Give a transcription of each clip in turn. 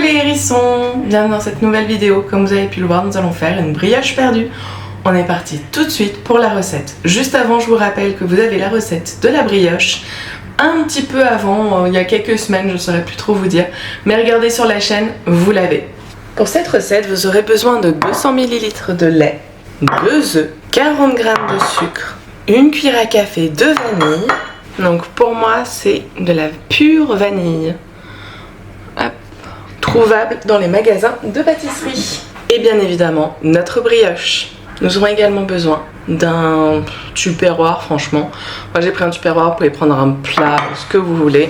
les hérissons, bienvenue dans cette nouvelle vidéo. Comme vous avez pu le voir, nous allons faire une brioche perdue. On est parti tout de suite pour la recette. Juste avant, je vous rappelle que vous avez la recette de la brioche un petit peu avant, il y a quelques semaines, je ne saurais plus trop vous dire, mais regardez sur la chaîne, vous l'avez. Pour cette recette, vous aurez besoin de 200 ml de lait, 2 œufs, 40 g de sucre, une cuillère à café de vanille. Donc pour moi, c'est de la pure vanille. Hop. Trouvable dans les magasins de pâtisserie. Et bien évidemment, notre brioche. Nous aurons également besoin d'un tupperware, franchement. Moi j'ai pris un tupperware, vous pouvez prendre un plat, ce que vous voulez,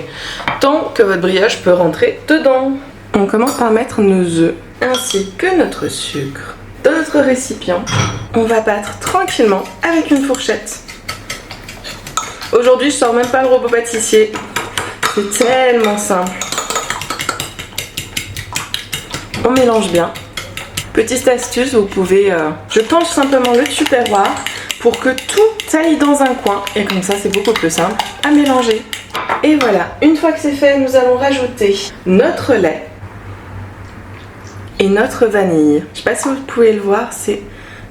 tant que votre brioche peut rentrer dedans. On commence par mettre nos œufs ainsi que notre sucre dans notre récipient. On va battre tranquillement avec une fourchette. Aujourd'hui je sors même pas le robot pâtissier, c'est tellement simple. On mélange bien. Petite astuce, vous pouvez, je penche simplement le tupperware pour que tout aille dans un coin et comme ça c'est beaucoup plus simple à mélanger. Et voilà, une fois que c'est fait, nous allons rajouter notre lait et notre vanille. Je sais pas si vous pouvez le voir, c'est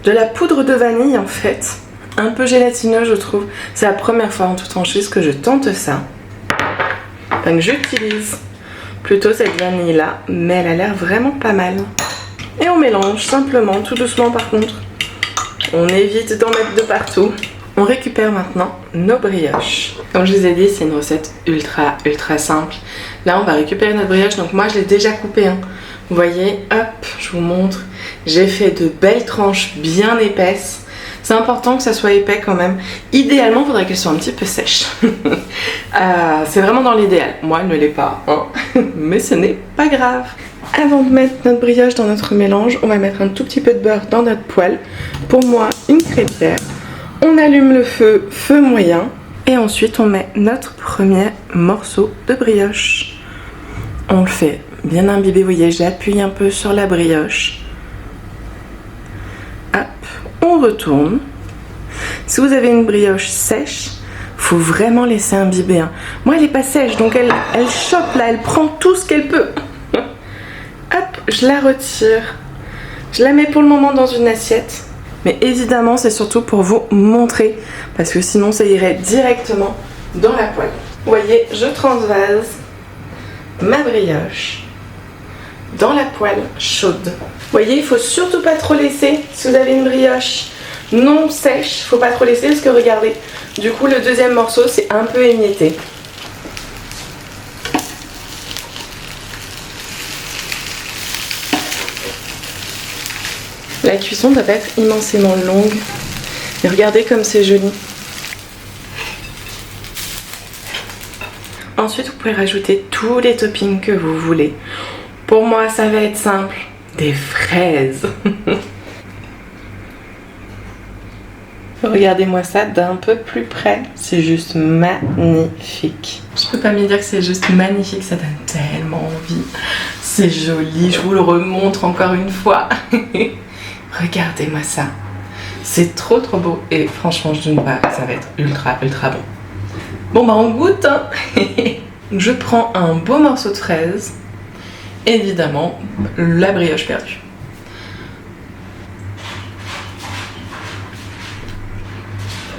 de la poudre de vanille en fait, un peu gélatineux je trouve. C'est la première fois en toute franchise que je tente ça. Donc j'utilise plutôt cette vanille là, mais elle a l'air vraiment pas mal. Et on mélange simplement, tout doucement par contre. On évite d'en mettre de partout. On récupère maintenant nos brioches. Comme je vous ai dit, c'est une recette ultra simple. Là, on va récupérer notre brioche. Donc moi, je l'ai déjà coupée. Hein. Vous voyez, hop, je vous montre. J'ai fait de belles tranches bien épaisses. C'est important que ça soit épais quand même. Idéalement, il faudrait qu'elle soit un petit peu sèche. C'est vraiment dans l'idéal. Moi, elle ne l'est pas. Hein. Mais ce n'est pas grave. Avant de mettre notre brioche dans notre mélange, on va mettre un tout petit peu de beurre dans notre poêle. Pour moi, une crêpière. On allume le feu, feu moyen. Et ensuite, on met notre premier morceau de brioche. On le fait bien imbiber. Vous voyez, j'appuie un peu sur la brioche. Hop, on retourne. Si vous avez une brioche sèche, faut vraiment laisser imbiber. Hein. Moi, elle n'est pas sèche, donc elle chope là, elle prend tout ce qu'elle peut. Hop, je la retire. Je la mets pour le moment dans une assiette. Mais évidemment, c'est surtout pour vous montrer. Parce que sinon, ça irait directement dans la poêle. Vous voyez, je transvase ma brioche dans la poêle chaude. Vous voyez, il faut surtout pas trop laisser. Si vous avez une brioche non sèche, il faut pas trop laisser parce que regardez, du coup, le deuxième morceau, c'est un peu émietté. La cuisson doit être immensément longue. Et regardez comme c'est joli. Ensuite, vous pouvez rajouter tous les toppings que vous voulez. Pour moi, ça va être simple. Des fraises. Regardez-moi ça d'un peu plus près. C'est juste magnifique. Je peux pas me dire que c'est juste magnifique. Ça donne tellement envie. C'est joli. Je vous le remontre encore une fois. Regardez-moi ça. C'est trop beau. Et franchement, je ne sais pas, ça va être ultra bon. Bon bah on goûte. Hein. Je prends un beau morceau de fraise. Évidemment, la brioche perdue.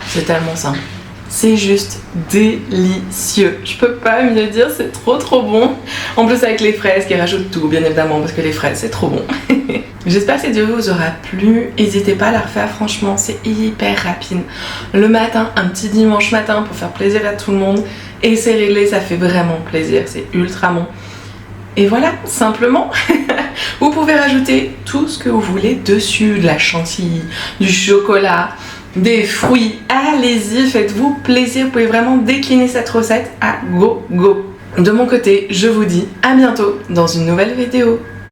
C'est tellement simple. C'est juste délicieux. Je peux pas mieux dire, c'est trop bon. En plus avec les fraises qui rajoutent tout, bien évidemment, parce que les fraises c'est trop bon. J'espère que cette vidéo vous aura plu. N'hésitez pas à la refaire, franchement, c'est hyper rapide. Le matin, un petit dimanche matin pour faire plaisir à tout le monde. Et c'est réglé, ça fait vraiment plaisir, c'est ultra bon. Et voilà, simplement. Vous pouvez rajouter tout ce que vous voulez dessus, de la chantilly, du chocolat, des fruits. Allez-y, faites-vous plaisir. Vous pouvez vraiment décliner cette recette à go. De mon côté, je vous dis à bientôt dans une nouvelle vidéo.